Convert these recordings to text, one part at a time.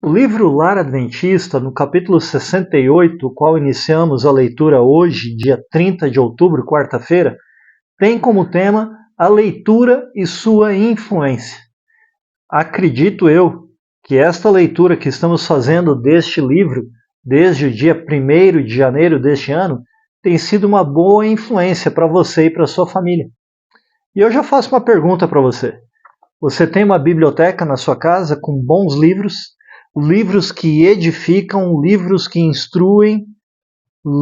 O livro Lar Adventista, no capítulo 68, o qual iniciamos a leitura hoje, dia 30 de outubro, quarta-feira, tem como tema a leitura e sua influência. Acredito eu que esta leitura que estamos fazendo deste livro, desde o dia 1º de janeiro deste ano, tem sido uma boa influência para você e para sua família. E eu já faço uma pergunta para você. Você tem uma biblioteca na sua casa com bons livros, livros que edificam, livros que instruem,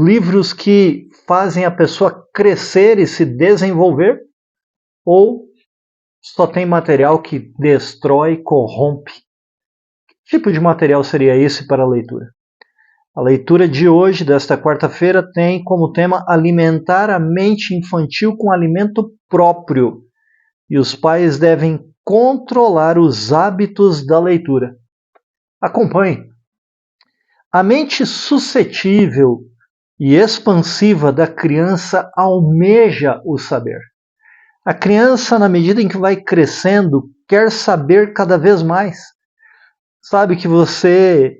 livros que fazem a pessoa crescer e se desenvolver? Ou só tem material que destrói, corrompe? Que tipo de material seria esse para a leitura? A leitura de hoje, desta quarta-feira, tem como tema alimentar a mente infantil com alimento próprio. E os pais devem controlar os hábitos da leitura. Acompanhe. A mente suscetível e expansiva da criança almeja o saber. A criança, na medida em que vai crescendo, quer saber cada vez mais. Sabe que você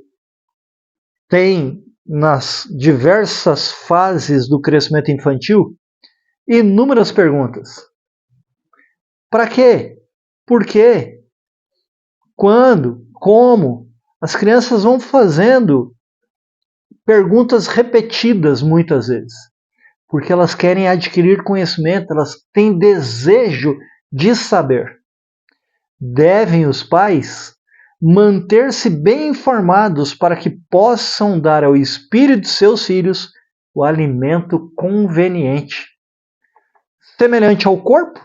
tem, nas diversas fases do crescimento infantil, inúmeras perguntas. Para quê? Por quê? Quando? Como? As crianças vão fazendo perguntas repetidas muitas vezes, porque elas querem adquirir conhecimento, elas têm desejo de saber. Devem os pais manter-se bem informados para que possam dar ao espírito de seus filhos o alimento conveniente. Semelhante ao corpo,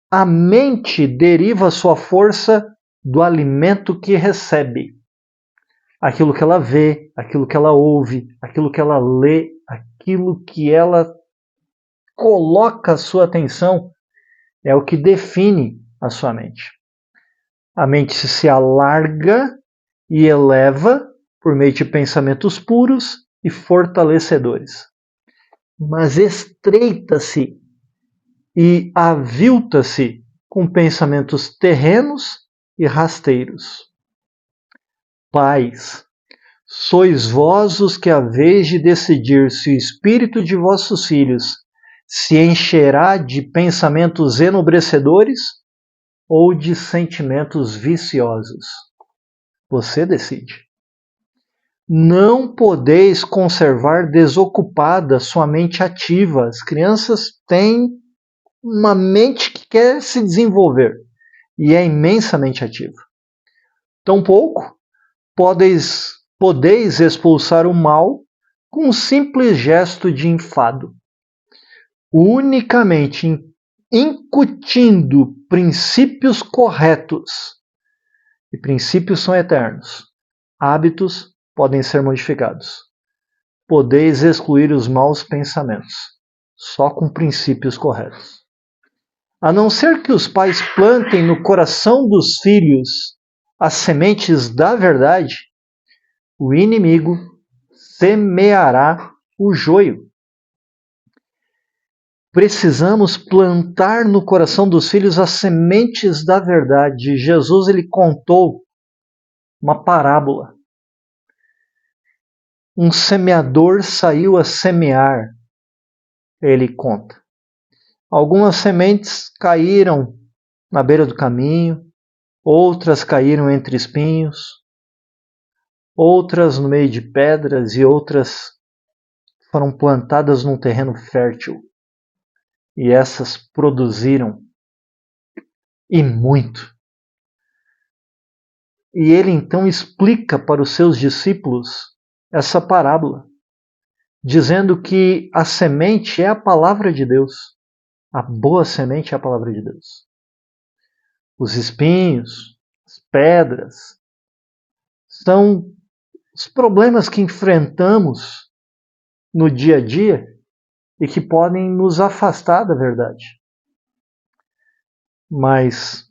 a mente deriva sua força do alimento que recebe. Aquilo que ela vê, aquilo que ela ouve, aquilo que ela lê, aquilo que ela coloca a sua atenção é o que define a sua mente. A mente se alarga e eleva por meio de pensamentos puros e fortalecedores. Mas estreita-se e avilta-se com pensamentos terrenos e rasteiros. Pais, sois vós os que haveis de decidir se o espírito de vossos filhos se encherá de pensamentos enobrecedores ou de sentimentos viciosos. Você decide. Não podeis conservar desocupada sua mente ativa. As crianças têm uma mente que quer se desenvolver e é imensamente ativa. Tampouco podeis expulsar o mal com um simples gesto de enfado. Unicamente incutindo princípios corretos. E princípios são eternos. Hábitos podem ser modificados. Podeis excluir os maus pensamentos, só com princípios corretos. A não ser que os pais plantem no coração dos filhos as sementes da verdade, o inimigo semeará o joio. Precisamos plantar no coração dos filhos as sementes da verdade. Jesus ele contou uma parábola. Um semeador saiu a semear, ele conta. Algumas sementes caíram na beira do caminho, outras caíram entre espinhos, outras no meio de pedras e outras foram plantadas num terreno fértil. E essas produziram, e muito. E ele então explica para os seus discípulos essa parábola, dizendo que a semente é a palavra de Deus. A boa semente é a palavra de Deus. Os espinhos, as pedras, são os problemas que enfrentamos no dia a dia e que podem nos afastar da verdade. Mas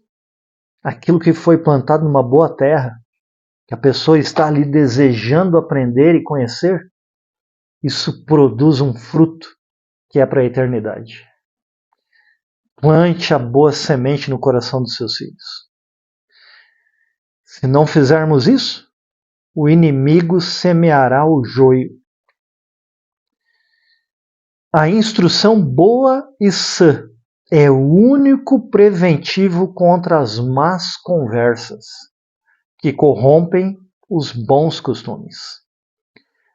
aquilo que foi plantado numa boa terra, que a pessoa está ali desejando aprender e conhecer, isso produz um fruto que é para a eternidade. Plante a boa semente no coração dos seus filhos. Se não fizermos isso, o inimigo semeará o joio. A instrução boa e sã é o único preventivo contra as más conversas que corrompem os bons costumes.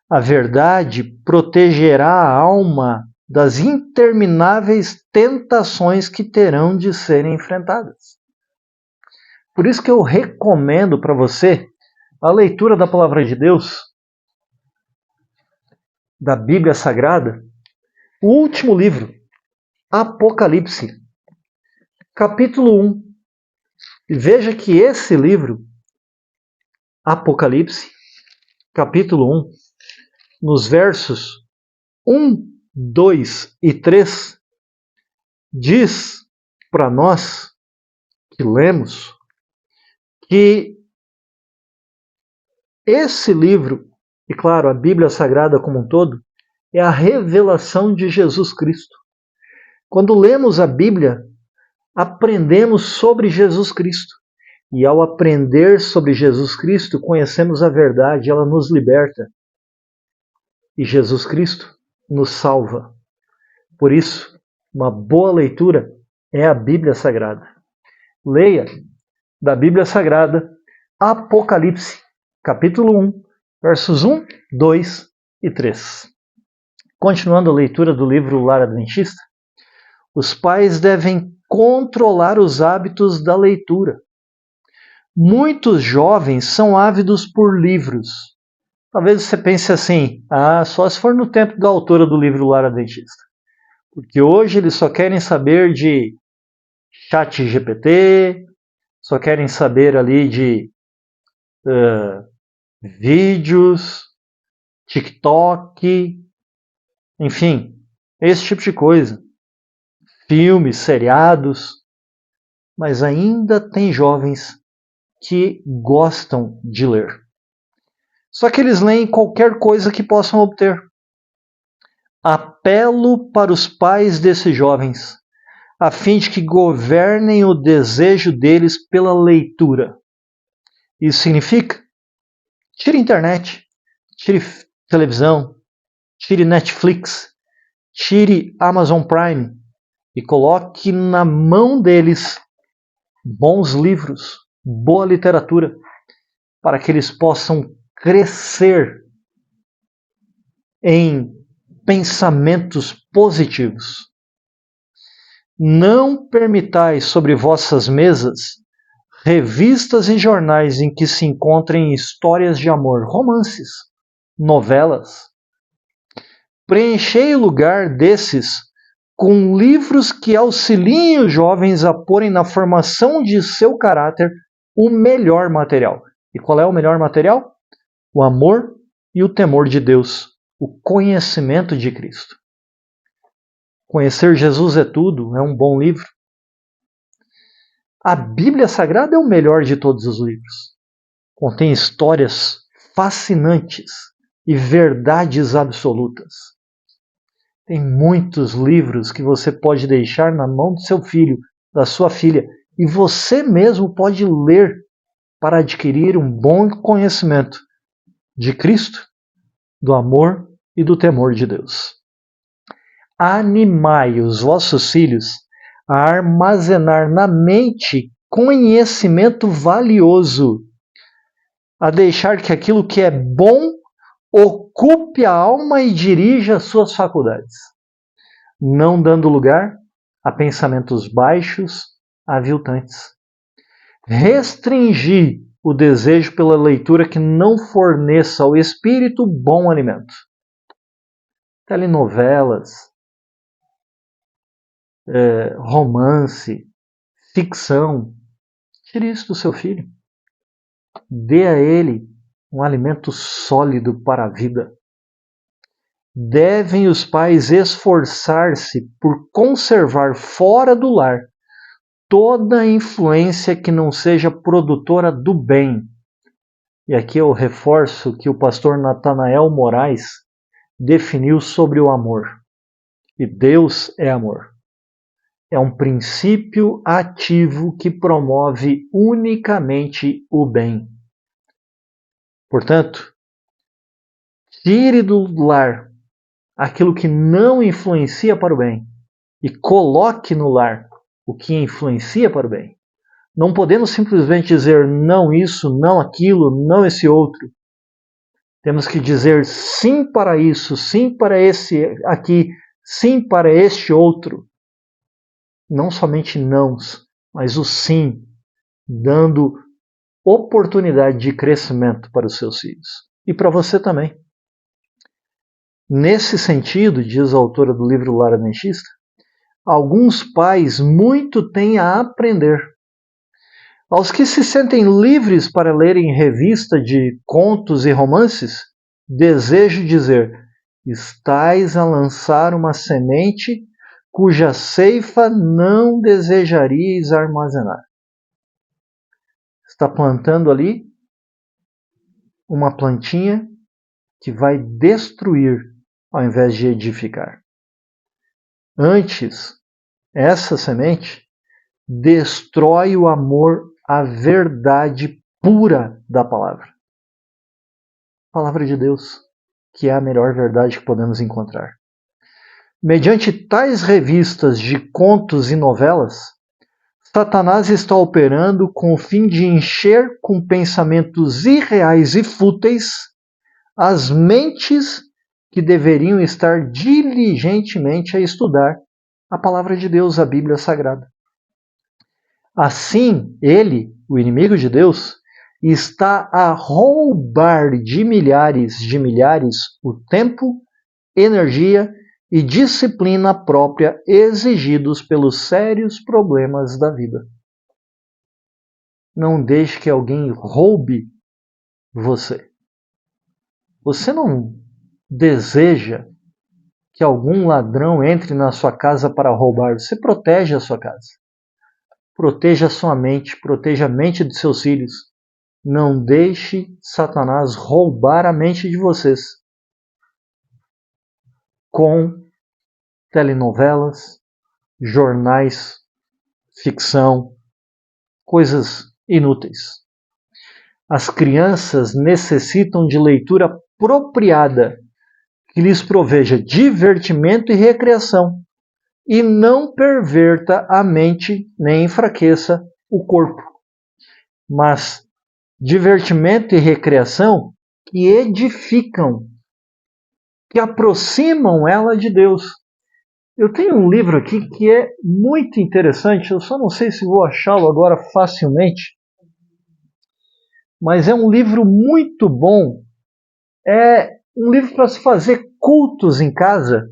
A verdade protegerá a alma das intermináveis tentações que terão de serem enfrentadas. Por isso que eu recomendo para você a leitura da Palavra de Deus, da Bíblia Sagrada, o último livro, Apocalipse, capítulo 1. E veja que esse livro, Apocalipse, capítulo 1, nos versos 1, 2 e 3, diz para nós que lemos que esse livro, e claro, a Bíblia Sagrada como um todo, é a revelação de Jesus Cristo. Quando lemos a Bíblia, aprendemos sobre Jesus Cristo. E ao aprender sobre Jesus Cristo, conhecemos a verdade, ela nos liberta. E Jesus Cristo nos salva. Por isso, uma boa leitura é a Bíblia Sagrada. Leia da Bíblia Sagrada Apocalipse, capítulo 1, versos 1, 2 e 3. Continuando a leitura do livro Lar Adventista, os pais devem controlar os hábitos da leitura. Muitos jovens são ávidos por livros. Talvez você pense assim, só se for no tempo da autora do livro Lar Adventista. Porque hoje eles só querem saber de ChatGPT, só querem saber ali de vídeos, TikTok, enfim, esse tipo de coisa. Filmes, seriados. Mas ainda tem jovens que gostam de ler. Só que eles leem qualquer coisa que possam obter. Apelo para os pais desses jovens, a fim de que governem o desejo deles pela leitura. Isso significa: tire internet, tire televisão, tire Netflix, tire Amazon Prime e coloque na mão deles bons livros, boa literatura, para que eles possam crescer em pensamentos positivos. Não permitais sobre vossas mesas revistas e jornais em que se encontrem histórias de amor, romances, novelas. Preenchei o lugar desses com livros que auxiliem os jovens a porem na formação de seu caráter o melhor material. E qual é o melhor material? O amor e o temor de Deus, o conhecimento de Cristo. Conhecer Jesus é tudo, é um bom livro. A Bíblia Sagrada é o melhor de todos os livros. Contém histórias fascinantes e verdades absolutas. Tem muitos livros que você pode deixar na mão do seu filho, da sua filha, e você mesmo pode ler para adquirir um bom conhecimento de Cristo, do amor e do temor de Deus. Animai os vossos filhos a armazenar na mente conhecimento valioso, a deixar que aquilo que é bom ocupe a alma e dirija as suas faculdades, não dando lugar a pensamentos baixos, aviltantes. Restringir o desejo pela leitura que não forneça ao espírito bom alimento. Telenovelas, romance, ficção. Tire isso do seu filho. Dê a ele um alimento sólido para a vida. Devem os pais esforçar-se por conservar fora do lar toda a influência que não seja produtora do bem. E aqui eu reforço que o pastor Natanael Moraes definiu sobre o amor. E Deus é amor. É um princípio ativo que promove unicamente o bem. Portanto, tire do lar aquilo que não influencia para o bem e coloque no lar o que influencia para o bem. Não podemos simplesmente dizer não isso, não aquilo, não esse outro. Temos que dizer sim para isso, sim para esse aqui, sim para este outro. Não somente nãos, mas o sim, dando oportunidade de crescimento para os seus filhos. E para você também. Nesse sentido, diz a autora do livro Lar Adventista, alguns pais muito têm a aprender. Aos que se sentem livres para lerem revista de contos e romances, desejo dizer: estais a lançar uma semente cuja ceifa não desejaríeis armazenar. Está plantando ali uma plantinha que vai destruir ao invés de edificar. Antes, essa semente destrói o amor à verdade pura da palavra. A palavra de Deus, que é a melhor verdade que podemos encontrar. Mediante tais revistas de contos e novelas, Satanás está operando com o fim de encher com pensamentos irreais e fúteis as mentes que deveriam estar diligentemente a estudar a palavra de Deus, a Bíblia Sagrada. Assim, ele, o inimigo de Deus, está a roubar de milhares o tempo, energia e disciplina própria exigidos pelos sérios problemas da vida. Não deixe que alguém roube você. Você não deseja que algum ladrão entre na sua casa para roubar. Você protege a sua casa. Proteja a sua mente, proteja a mente de seus filhos. Não deixe Satanás roubar a mente de vocês com telenovelas, jornais, ficção, coisas inúteis. As crianças necessitam de leitura apropriada que lhes proveja divertimento e recreação e não perverta a mente nem enfraqueça o corpo, mas divertimento e recreação que edificam, que aproximam ela de Deus. Eu tenho um livro aqui que é muito interessante, eu só não sei se vou achá-lo agora facilmente, mas é um livro muito bom. É um livro para se fazer cultos em casa,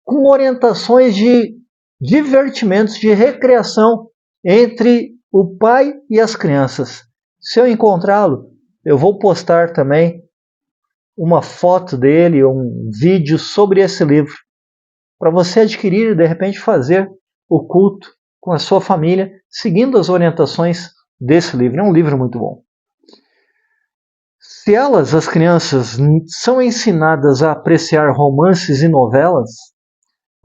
com orientações de divertimentos, de recreação entre o pai e as crianças. Se eu encontrá-lo, eu vou postar também uma foto dele, um vídeo sobre esse livro, para você adquirir e de repente fazer o culto com a sua família, seguindo as orientações desse livro. É um livro muito bom. Se elas, as crianças, são ensinadas a apreciar romances e novelas,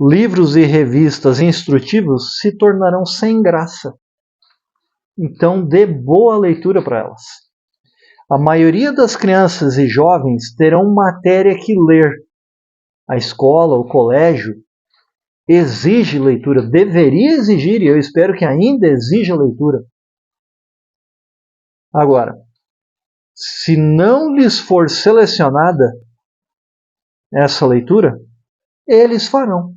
livros e revistas instrutivos se tornarão sem graça. Então, dê boa leitura para elas. A maioria das crianças e jovens terão matéria que ler. A escola, o colégio, exige leitura, deveria exigir, e eu espero que ainda exija leitura. Agora, se não lhes for selecionada essa leitura, eles farão.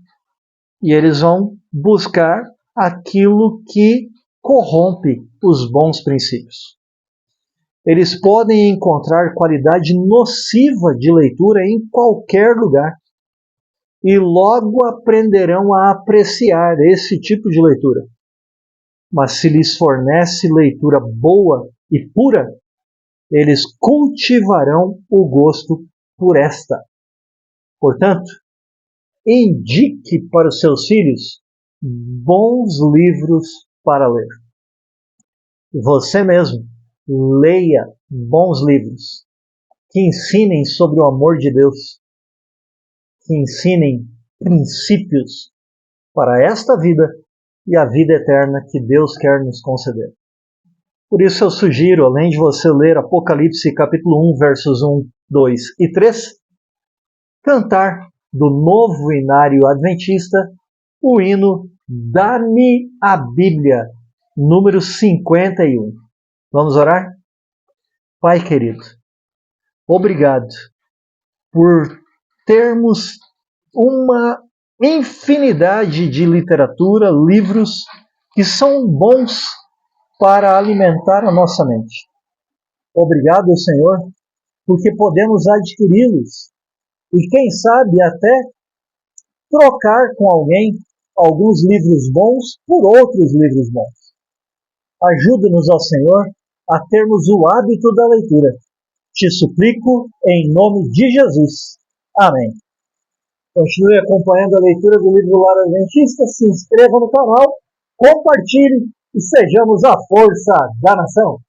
E eles vão buscar aquilo que corrompe os bons princípios. Eles podem encontrar qualidade nociva de leitura em qualquer lugar. E logo aprenderão a apreciar esse tipo de leitura. Mas se lhes fornece leitura boa e pura, eles cultivarão o gosto por esta. Portanto, indique para os seus filhos bons livros para ler. Você mesmo, leia bons livros que ensinem sobre o amor de Deus, que ensinem princípios para esta vida e a vida eterna que Deus quer nos conceder. Por isso eu sugiro, além de você ler Apocalipse capítulo 1, versos 1, 2 e 3, cantar do Novo Inário Adventista o hino Dá-me a Bíblia, número 51. Vamos orar? Pai querido, obrigado por termos uma infinidade de literatura, livros que são bons para alimentar a nossa mente. Obrigado, Senhor, porque podemos adquiri-los e, quem sabe, até trocar com alguém alguns livros bons por outros livros bons. Ajuda-nos, ó Senhor, a termos o hábito da leitura. Te suplico em nome de Jesus. Amém. Continue acompanhando a leitura do livro Lar Adventista, se inscreva no canal, compartilhe e sejamos a força da nação.